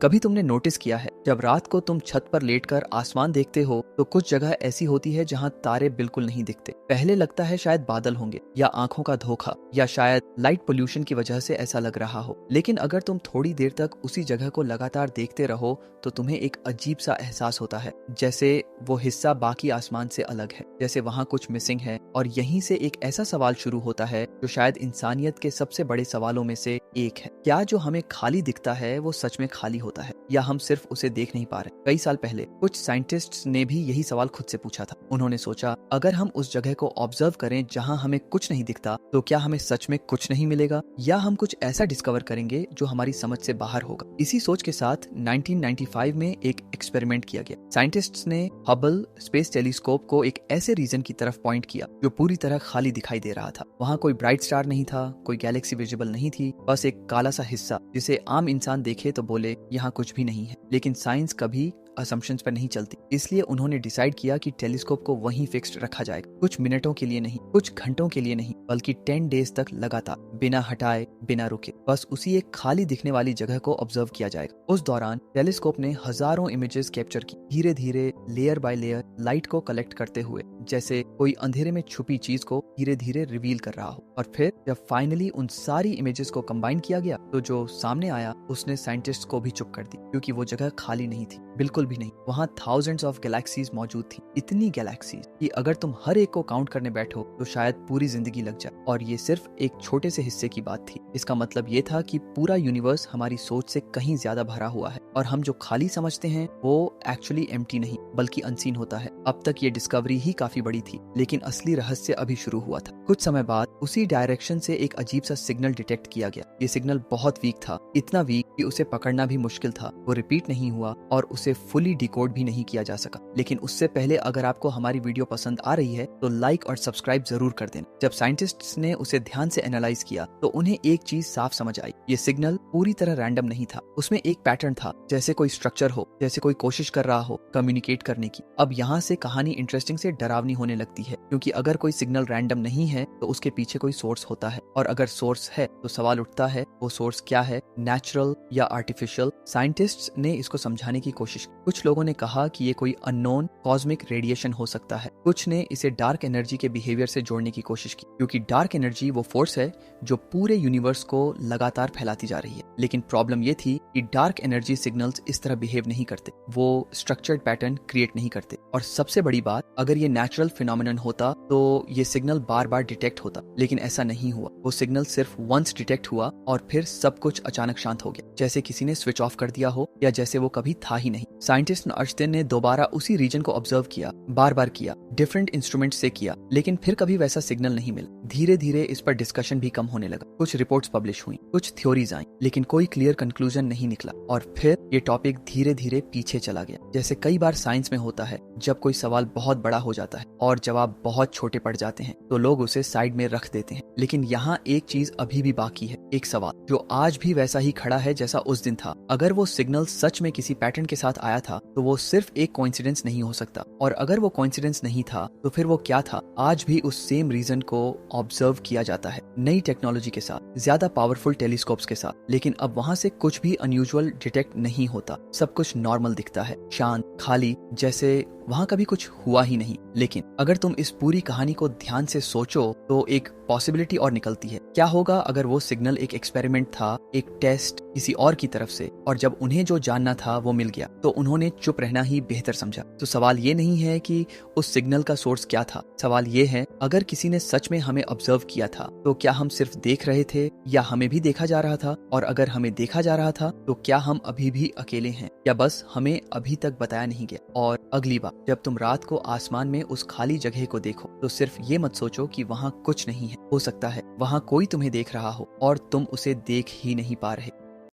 कभी तुमने नोटिस किया है जब रात को तुम छत पर लेटकर आसमान देखते हो तो कुछ जगह ऐसी होती है जहाँ तारे बिल्कुल नहीं दिखते। पहले लगता है शायद बादल होंगे या आंखों का धोखा या शायद लाइट पोल्यूशन की वजह से ऐसा लग रहा हो, लेकिन अगर तुम थोड़ी देर तक उसी जगह को लगातार देखते रहो तो तुम्हें एक अजीब सा एहसास होता है, जैसे वो हिस्सा बाकी आसमान से अलग है, जैसे वहाँ कुछ मिसिंग है। और यहीं से एक ऐसा सवाल शुरू होता है जो शायद इंसानियत के सबसे बड़े सवालों में से एक है। क्या जो हमें खाली दिखता है वो सच में खाली होता है या हम सिर्फ उसे देख नहीं पा रहे? कई साल पहले कुछ साइंटिस्ट्स ने भी यही सवाल खुद से पूछा था। उन्होंने सोचा, अगर हम उस जगह को ऑब्जर्व करें जहां हमें कुछ नहीं दिखता तो क्या हमें सच में कुछ नहीं मिलेगा या हम कुछ ऐसा डिस्कवर करेंगे जो हमारी समझ से बाहर होगा। इसी सोच के साथ 1995 में एक एक्सपेरिमेंट किया गया। साइंटिस्ट्स ने हबल स्पेस टेलीस्कोप को एक ऐसे रीजन की तरफ पॉइंट किया जो पूरी तरह खाली दिखाई दे रहा था। वहाँ कोई ब्राइट स्टार नहीं था, कोई गैलेक्सी विजिबल नहीं थी, बस एक काला सा हिस्सा जिसे आम इंसान देखे तो बोले यहाँ कुछ भी नहीं है। लेकिन साइंस कभी असम्पशंस पर नहीं चलती, इसलिए उन्होंने डिसाइड किया कि टेलीस्कोप को वहीं फिक्स्ड रखा जाएगा। कुछ मिनटों के लिए नहीं, कुछ घंटों के लिए नहीं, बल्कि 10 डेज तक लगातार बिना हटाए बिना रुके बस उसी एक खाली दिखने वाली जगह को ऑब्जर्व किया जाएगा। उस दौरान टेलीस्कोप ने हजारों इमेजेस कैप्चर की, धीरे धीरे लेयर बाय लेयर लाइट को कलेक्ट करते हुए, जैसे कोई अंधेरे में छुपी चीज को धीरे धीरे रिवील कर रहा हो। और फिर जब फाइनली उन सारी इमेजेस को कंबाइन किया गया तो जो सामने आया उसने साइंटिस्ट को भी चुप कर दी, क्योंकि वो जगह खाली नहीं थी, बिल्कुल भी नहीं। वहाँ थाउजेंड्स ऑफ गैलेक्सीज मौजूद थी, इतनी गैलेक्सीज कि अगर तुम हर एक को काउंट करने बैठो तो शायद पूरी जिंदगी लग जाए। और ये सिर्फ एक छोटे से हिस्से की बात थी। इसका मतलब ये था कि पूरा यूनिवर्स हमारी सोच से कहीं ज्यादा भरा हुआ है और हम जो खाली समझते हैं वो एक्चुअली एम्प्टी नहीं बल्कि अनसीन होता है। अब तक ये डिस्कवरी ही काफी बड़ी थी, लेकिन असली रहस्य अभी शुरू हुआ था। कुछ समय बाद उसी डायरेक्शन से एक अजीब सा सिग्नल डिटेक्ट किया गया। ये सिग्नल बहुत वीक था, इतना वीक कि उसे पकड़ना भी मुश्किल था। वो रिपीट नहीं हुआ और उसे फुली डिकोड भी नहीं किया जा सका। लेकिन उससे पहले अगर आपको हमारी वीडियो पसंद आ रही है तो लाइक और सब्सक्राइब जरूर कर देना। जब साइंटिस्ट्स ने उसे ध्यान से एनालाइज किया तो उन्हें एक चीज साफ समझ आई, ये सिग्नल पूरी तरह रैंडम नहीं था। उसमें एक पैटर्न था, जैसे कोई स्ट्रक्चर हो, जैसे कोई कोशिश कर रहा हो कम्युनिकेट करने की। अब यहाँ से कहानी इंटरेस्टिंग से डरावनी होने लगती है, क्योंकि अगर कोई सिग्नल रैंडम नहीं है तो उसके पीछे कोई सोर्स होता है, और अगर सोर्स है तो सवाल उठता है वो सोर्स क्या है, नेचुरल या आर्टिफिशियल। साइंटिस्ट्स ने इसको समझाने की कोशिश की। कुछ लोगों ने कहा कि ये कोई अननोन कॉस्मिक रेडिएशन हो सकता है, कुछ ने इसे डार्क एनर्जी के बिहेवियर से जोड़ने की कोशिश की, क्योंकि डार्क एनर्जी वो फोर्स है जो पूरे यूनिवर्स को लगातार फैलाती जा रही है। लेकिन प्रॉब्लम ये थी कि डार्क एनर्जी सिग्नल्स इस तरह बिहेव नहीं करते, वो स्ट्रक्चर्ड पैटर्न क्रिएट नहीं करते। और सबसे बड़ी बात, अगर ये नेचुरल फिनोमिनन होता तो ये सिग्नल बार बार डिटेक्ट होता, लेकिन ऐसा नहीं हुआ। वो सिग्नल सिर्फ वंस डिटेक्ट हुआ और फिर सब कुछ अचानक शांत हो गया, जैसे किसी ने स्विच ऑफ कर दिया हो या जैसे वो कभी था ही नहीं। साइंटिस्ट अर्शदेन ने दोबारा उसी रीजन को ऑब्जर्व किया, बार बार किया, डिफरेंट इंस्ट्रूमेंट से किया, लेकिन फिर कभी वैसा सिग्नल नहीं मिला। धीरे धीरे इस पर डिस्कशन भी कम होने लगा। कुछ रिपोर्ट्स पब्लिश हुई, कुछ थ्योरीज आई, लेकिन कोई क्लियर कंक्लूजन नहीं निकला। और फिर ये टॉपिक धीरे धीरे पीछे चला गया। जैसे कई बार साइंस में होता है, जब कोई सवाल बहुत बड़ा हो जाता है और जवाब बहुत छोटे पड़ जाते हैं तो लोग उसे साइड में रख देते हैं। लेकिन यहाँ एक चीज अभी भी बाकी है, एक सवाल जो आज भी वैसा ही खड़ा है जैसा उस दिन था। अगर वो सिग्नल सच में किसी पैटर्न के साथ आया था तो वो सिर्फ एक कोइंसिडेंस नहीं हो सकता, और अगर वो कोइंसिडेंस नहीं था तो फिर वो क्या था? आज भी उस सेम रीजन को ऑब्जर्व किया जाता है, नई टेक्नोलॉजी के साथ, ज्यादा पावरफुल टेलीस्कोप्स के साथ। लेकिन अब वहाँ से कुछ भी अनयूजुअल डिटेक्ट नहीं होता, सब कुछ नॉर्मल दिखता है, शांत, खाली, जैसे वहाँ कभी कुछ हुआ ही नहीं। लेकिन अगर तुम इस पूरी कहानी को ध्यान से सोचो तो एक पॉसिबिलिटी और निकलती है। क्या होगा अगर वो सिग्नल एक एक्सपेरिमेंट था, एक टेस्ट किसी और की तरफ से, और जब उन्हें जो जानना था वो मिल गया तो उन्होंने चुप रहना ही बेहतर समझा? तो सवाल ये नहीं है कि उस सिग्नल का सोर्स क्या था, सवाल ये है, अगर किसी ने सच में हमें ऑब्जर्व किया था तो क्या हम सिर्फ देख रहे थे या हमें भी देखा जा रहा था? और अगर हमें देखा जा रहा था तो क्या हम अभी भी अकेले हैं या बस हमें अभी तक बताया नहीं गया? और अगली बार जब तुम रात को आसमान में उस खाली जगह को देखो तो सिर्फ ये मत सोचो कि वहाँ कुछ नहीं है। हो सकता है वहाँ कोई तुम्हें देख रहा हो और तुम उसे देख ही नहीं पा रहे।